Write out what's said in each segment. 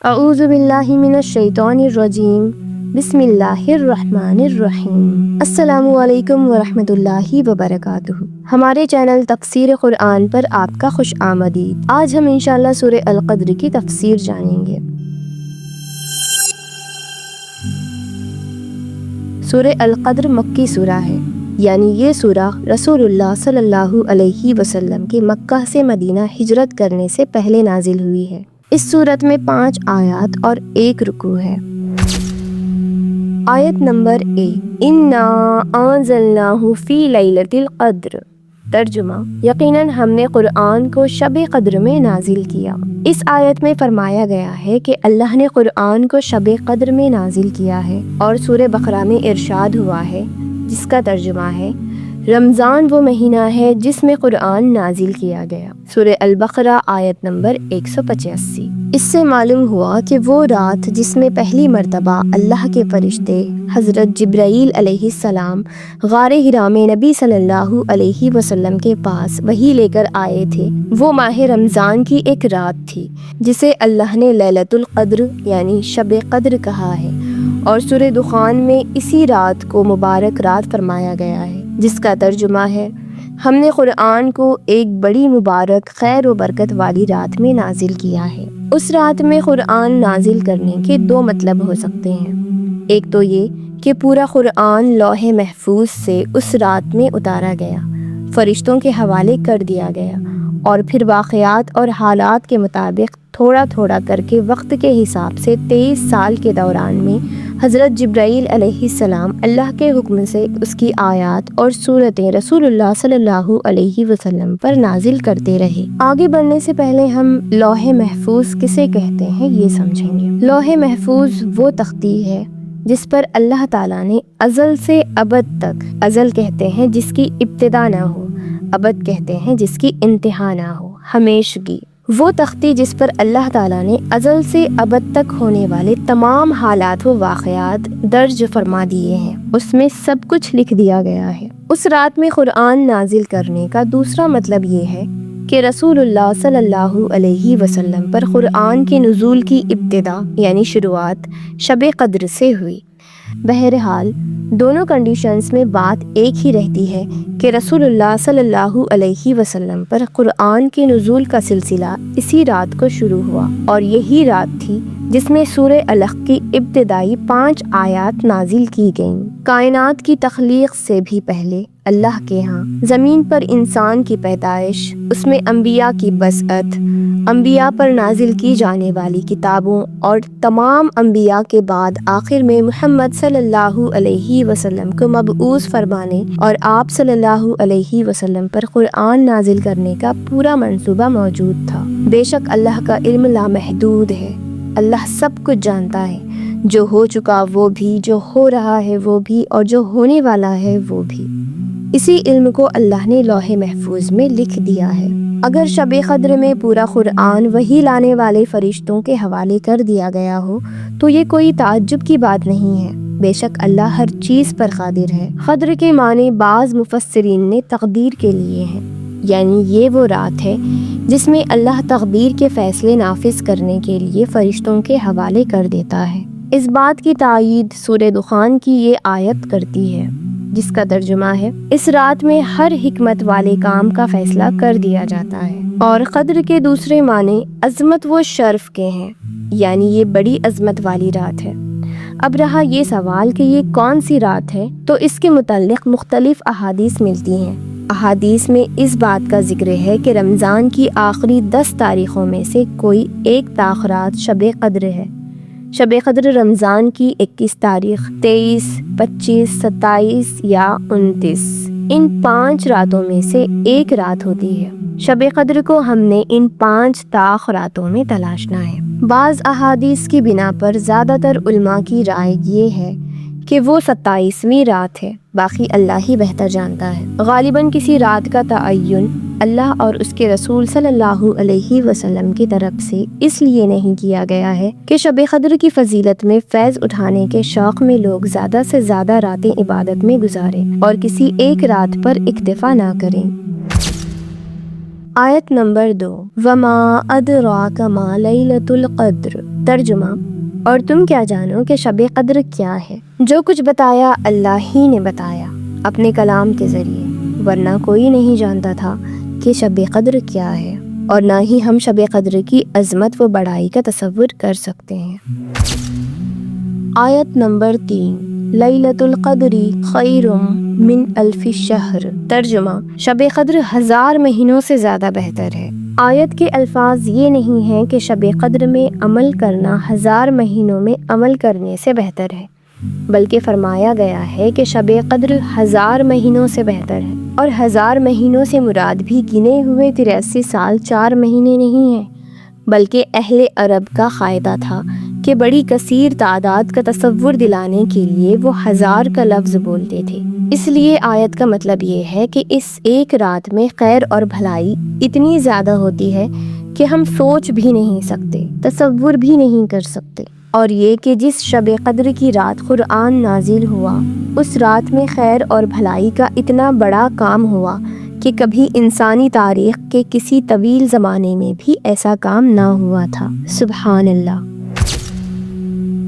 اعوذ باللہ من الشیطان الرجیم بسم اللہ الرحمن الرحیم۔ السلام علیکم ورحمۃ اللہ وبرکاتہ۔ ہمارے چینل تفسیر قرآن پر آپ کا خوش آمدید۔ آج ہم انشاءاللہ سورہ القدر کی تفسیر جانیں گے۔ سورہ القدر مکی سورہ ہے، یعنی یہ سورہ رسول اللہ صلی اللہ علیہ وسلم کے مکہ سے مدینہ ہجرت کرنے سے پہلے نازل ہوئی ہے۔ اس سورت میں 5 آیات اور 1 رکوع ہے۔ آیت نمبر 1، اِنَّا أَنزَلْنَاهُ فِي لَيْلَةِ الْقَدْرِ۔ ترجمہ، یقیناً ہم نے قرآن کو شب قدر میں نازل کیا۔ اس آیت میں فرمایا گیا ہے کہ اللہ نے قرآن کو شب قدر میں نازل کیا ہے، اور سورہ بقرہ میں ارشاد ہوا ہے، جس کا ترجمہ ہے رمضان وہ مہینہ ہے جس میں قرآن نازل کیا گیا۔ سورہ البقرہ آیت نمبر 185۔ اس سے معلوم ہوا کہ وہ رات جس میں پہلی مرتبہ اللہ کے فرشتے حضرت جبرائیل علیہ السلام غار حرا میں نبی صلی اللہ علیہ وسلم کے پاس وحی لے کر آئے تھے، وہ ماہ رمضان کی ایک رات تھی جسے اللہ نے لیلۃ القدر یعنی شب قدر کہا ہے، اور سورہ دخان میں اسی رات کو مبارک رات فرمایا گیا ہے، جس کا ترجمہ ہے ہم نے قرآن کو ایک بڑی مبارک خیر و برکت والی رات میں نازل کیا ہے۔ اس رات میں قرآن نازل کرنے کے 2 مطلب ہو سکتے ہیں۔ ایک تو یہ کہ پورا قرآن لوح محفوظ سے اس رات میں اتارا گیا، فرشتوں کے حوالے کر دیا گیا، اور پھر واقعات اور حالات کے مطابق تھوڑا تھوڑا کر کے وقت کے حساب سے 23 سال کے دوران میں حضرت جبرائیل علیہ السلام اللہ کے حکم سے اس کی آیات اور سورتیں رسول اللہ صلی اللہ علیہ وسلم پر نازل کرتے رہے۔ آگے بڑھنے سے پہلے ہم لوح محفوظ کسے کہتے ہیں یہ سمجھیں گے۔ لوح محفوظ وہ تختی ہے جس پر اللہ تعالیٰ نے ازل سے ابد تک، ازل کہتے ہیں جس کی ابتدا نہ ہو، ابد کہتے ہیں جس کی انتہا نہ ہو، ہمیشگی، وہ تختی جس پر اللہ تعالیٰ نے ازل سے ابد تک ہونے والے تمام حالات و واقعات درج فرما دیے ہیں، اس میں سب کچھ لکھ دیا گیا ہے۔ اس رات میں قرآن نازل کرنے کا دوسرا مطلب یہ ہے کہ رسول اللہ صلی اللہ علیہ وسلم پر قرآن کے نزول کی ابتدا یعنی شروعات شب قدر سے ہوئی۔ بہرحال دونوں کنڈیشنز میں بات ایک ہی رہتی ہے کہ رسول اللہ صلی اللہ علیہ وسلم پر قرآن کے نزول کا سلسلہ اسی رات کو شروع ہوا، اور یہی رات تھی جس میں سورہ علق کی ابتدائی 5 آیات نازل کی گئیں۔ کائنات کی تخلیق سے بھی پہلے اللہ کے ہاں زمین پر انسان کی پیدائش، اس میں انبیاء کی بسعت، انبیاء پر نازل کی جانے والی کتابوں، اور تمام انبیاء کے بعد آخر میں محمد صلی اللہ علیہ وسلم کو مبعوث فرمانے اور آپ صلی اللہ علیہ وسلم پر قرآن نازل کرنے کا پورا منصوبہ موجود تھا۔ بے شک اللہ کا علم لامحدود ہے، اللہ سب کچھ جانتا ہے، جو ہو چکا وہ بھی، جو ہو رہا ہے وہ بھی، اور جو ہونے والا ہے وہ بھی۔ اسی علم کو اللہ نے لوح محفوظ میں لکھ دیا ہے۔ اگر شب قدر میں پورا قرآن وحی لانے والے فرشتوں کے حوالے کر دیا گیا ہو تو یہ کوئی تعجب کی بات نہیں ہے، بے شک اللہ ہر چیز پر قادر ہے۔ قدر کے معنی بعض مفسرین نے تقدیر کے لیے ہیں، یعنی یہ وہ رات ہے جس میں اللہ تقدیر کے فیصلے نافذ کرنے کے لیے فرشتوں کے حوالے کر دیتا ہے۔ اس بات کی تائید سورہ دخان کی یہ آیت کرتی ہے، جس کا ترجمہ ہے اس رات میں ہر حکمت والے کام کا فیصلہ کر دیا جاتا ہے۔ اور قدر کے دوسرے معنی عظمت و شرف کے ہیں، یعنی یہ بڑی عظمت والی رات ہے۔ اب رہا یہ سوال کہ یہ کون سی رات ہے، تو اس کے متعلق مختلف احادیث ملتی ہیں۔ احادیث میں اس بات کا ذکر ہے کہ رمضان کی آخری 10 تاریخوں میں سے کوئی ایک تاخرات شب قدر ہے۔ شب قدر رمضان کی 21 تاریخ، 23، 25، 27 یا 29، ان 5 راتوں میں سے ایک رات ہوتی ہے۔ شب قدر کو ہم نے ان 5 طاق راتوں میں تلاشنا ہے۔ بعض احادیث کی بنا پر زیادہ تر علماء کی رائے یہ ہے کہ وہ 27ویں رات ہے، باقی اللہ ہی بہتر جانتا ہے۔ غالباً کسی رات کا تعین اللہ اور اس کے رسول صلی اللہ علیہ وسلم کی طرف سے اس لیے نہیں کیا گیا ہے کہ شب قدر کی فضیلت میں فیض اٹھانے کے شوق میں لوگ زیادہ سے زیادہ راتیں عبادت میں گزاریں اور کسی ایک رات پر اکتفا نہ کریں۔ آیت نمبر 2 وما ادراک ما لیلۃ القدر، ترجمہ اور تم کیا جانو کہ شب قدر کیا ہے؟ جو کچھ بتایا اللہ ہی نے بتایا اپنے کلام کے ذریعے، ورنہ کوئی نہیں جانتا تھا کہ شب قدر کیا ہے، اور نہ ہی ہم شب قدر کی عظمت و بڑائی کا تصور کر سکتے ہیں۔ آیت نمبر 3 لیلۃ القدر خیر من الف شہر، ترجمہ شب قدر 1000 مہینوں سے زیادہ بہتر ہے۔ آیت کے الفاظ یہ نہیں ہیں کہ شب قدر میں عمل کرنا 1000 مہینوں میں عمل کرنے سے بہتر ہے، بلکہ فرمایا گیا ہے کہ شب قدر 1000 مہینوں سے بہتر ہے، اور 1000 مہینوں سے مراد بھی گنے ہوئے 83 سال 4 مہینے نہیں ہیں، بلکہ اہل عرب کا قاعدہ تھا کہ بڑی کثیر تعداد کا تصور دلانے کے لیے وہ 1000 کا لفظ بولتے تھے۔ اس لیے آیت کا مطلب یہ ہے کہ اس ایک رات میں خیر اور بھلائی اتنی زیادہ ہوتی ہے کہ ہم سوچ بھی نہیں سکتے، تصور بھی نہیں کر سکتے، اور یہ کہ جس شب قدر کی رات قرآن نازل ہوا، اس رات میں خیر اور بھلائی کا اتنا بڑا کام ہوا کہ کبھی انسانی تاریخ کے کسی طویل زمانے میں بھی ایسا کام نہ ہوا تھا۔ سبحان اللہ۔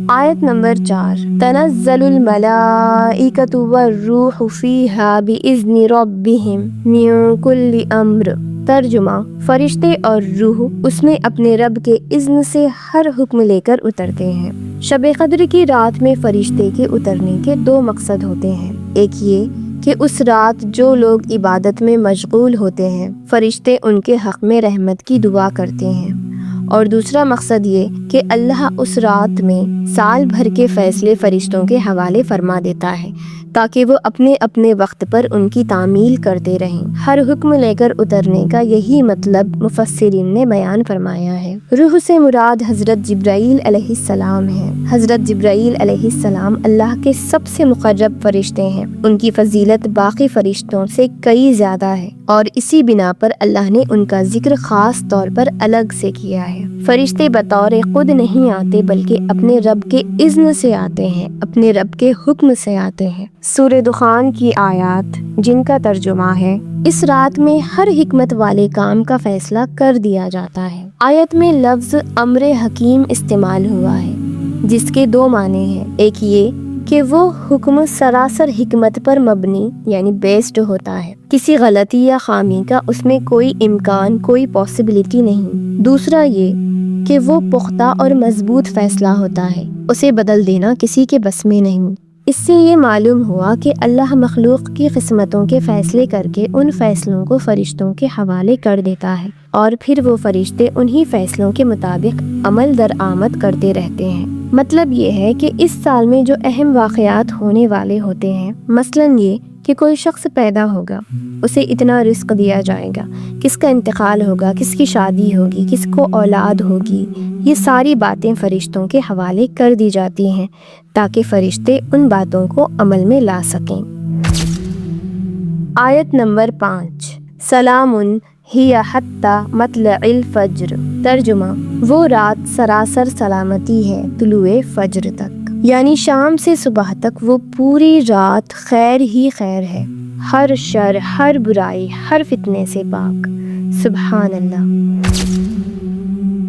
آیت نمبر 4 تنزل الملائکۃ والروح فیہا بإذن ربہم من کل امر، ترجمہ فرشتے اور روح اس میں اپنے رب کے اذن سے ہر حکم لے کر اترتے ہیں۔ شب قدر کی رات میں فرشتے کے اترنے کے 2 مقصد ہوتے ہیں۔ ایک یہ کہ اس رات جو لوگ عبادت میں مشغول ہوتے ہیں، فرشتے ان کے حق میں رحمت کی دعا کرتے ہیں، اور دوسرا مقصد یہ کہ اللہ اس رات میں سال بھر کے فیصلے فرشتوں کے حوالے فرما دیتا ہے تاکہ وہ اپنے اپنے وقت پر ان کی تعمیل کرتے رہیں۔ ہر حکم لے کر اترنے کا یہی مطلب مفسرین نے بیان فرمایا ہے۔ روح سے مراد حضرت جبرائیل علیہ السلام ہیں۔ حضرت جبرائیل علیہ السلام اللہ کے سب سے مقرب فرشتے ہیں، ان کی فضیلت باقی فرشتوں سے کئی زیادہ ہے، اور اسی بنا پر اللہ نے ان کا ذکر خاص طور پر الگ سے کیا ہے۔ فرشتے بطور خود نہیں آتے بلکہ اپنے رب کے اذن سے آتے ہیں، اپنے رب کے حکم سے آتے ہیں۔ سورہ دخان کی آیات جن کا ترجمہ ہے اس رات میں ہر حکمت والے کام کا فیصلہ کر دیا جاتا ہے۔ آیت میں لفظ امر حکیم استعمال ہوا ہے جس کے 2 معنی ہیں۔ ایک یہ کہ وہ حکم سراسر حکمت پر مبنی یعنی بیسڈ ہوتا ہے، کسی غلطی یا خامی کا اس میں کوئی امکان، کوئی پاسبلٹی نہیں۔ دوسرا یہ کہ وہ پختہ اور مضبوط فیصلہ ہوتا ہے، اسے بدل دینا کسی کے بس میں نہیں۔ اس سے یہ معلوم ہوا کہ اللہ مخلوق کی قسمتوں کے فیصلے کر کے ان فیصلوں کو فرشتوں کے حوالے کر دیتا ہے، اور پھر وہ فرشتے انہی فیصلوں کے مطابق عمل درآمد کرتے رہتے ہیں۔ مطلب یہ ہے کہ اس سال میں جو اہم واقعات ہونے والے ہوتے ہیں، مثلاً یہ کہ کوئی شخص پیدا ہوگا، اسے اتنا رزق دیا جائے گا، کس کا انتقال ہوگا، کس کی شادی ہوگی، کس کو اولاد ہوگی، یہ ساری باتیں فرشتوں کے حوالے کر دی جاتی ہیں تاکہ فرشتے ان باتوں کو عمل میں لا سکیں۔ آیت نمبر 5 سلام ہی حتی مطلع الفجر، ترجمہ وہ رات سراسر سلامتی ہے طلوع فجر تک، یعنی شام سے صبح تک وہ پوری رات خیر ہی خیر ہے، ہر شر، ہر برائی، ہر فتنے سے پاک۔ سبحان اللہ۔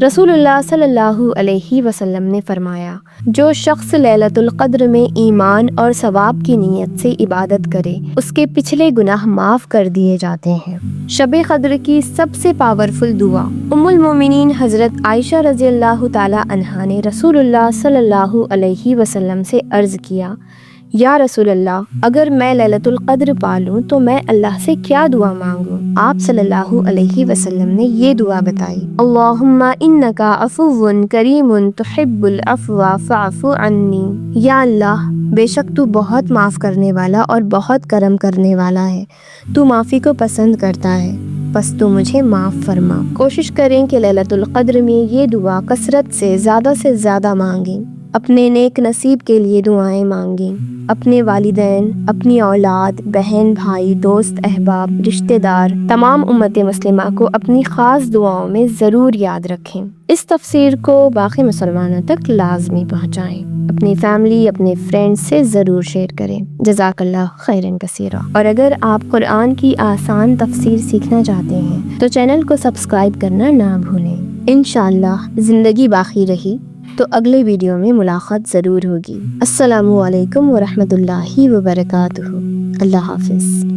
رسول اللہ صلی اللہ علیہ وسلم نے فرمایا، جو شخص لیلۃ القدر میں ایمان اور ثواب کی نیت سے عبادت کرے اس کے پچھلے گناہ معاف کر دیے جاتے ہیں۔ شب قدر کی سب سے پاورفل دعا ام المومنین حضرت عائشہ رضی اللہ تعالی عنہا نے رسول اللہ صلی اللہ علیہ وسلم سے عرض کیا، یا رسول اللہ، اگر میں لیلۃ القدر پالوں تو میں اللہ سے کیا دعا مانگوں؟ آپ صلی اللہ علیہ وسلم نے یہ دعا بتائی، اللہم انکا عفو کریم تحب العفو فاعف عنی، یا اللہ بے شک تو بہت معاف کرنے والا اور بہت کرم کرنے والا ہے، تو معافی کو پسند کرتا ہے، بس تو مجھے معاف فرما۔ کوشش کریں کہ لیلۃ القدر میں یہ دعا کثرت سے زیادہ مانگیں، اپنے نیک نصیب کے لیے دعائیں مانگیں، اپنے والدین، اپنی اولاد، بہن، بھائی، دوست، احباب، رشتہ دار، تمام امت مسلمہ کو اپنی خاص دعاؤں میں ضرور یاد رکھیں۔ اس تفسیر کو باقی مسلمانوں تک لازمی پہنچائیں۔ اپنی فیملی، اپنے فرینڈ سے ضرور شیئر کریں۔ جزاک اللہ خیرن کثیرا۔ اور اگر آپ قرآن کی آسان تفسیر سیکھنا چاہتے ہیں تو چینل کو سبسکرائب کرنا نہ بھولیں۔ انشاءاللہ زندگی باقی رہی تو اگلے ویڈیو میں ملاقات ضرور ہوگی۔ السلام علیکم ورحمۃ اللہ وبرکاتہ۔ اللہ حافظ۔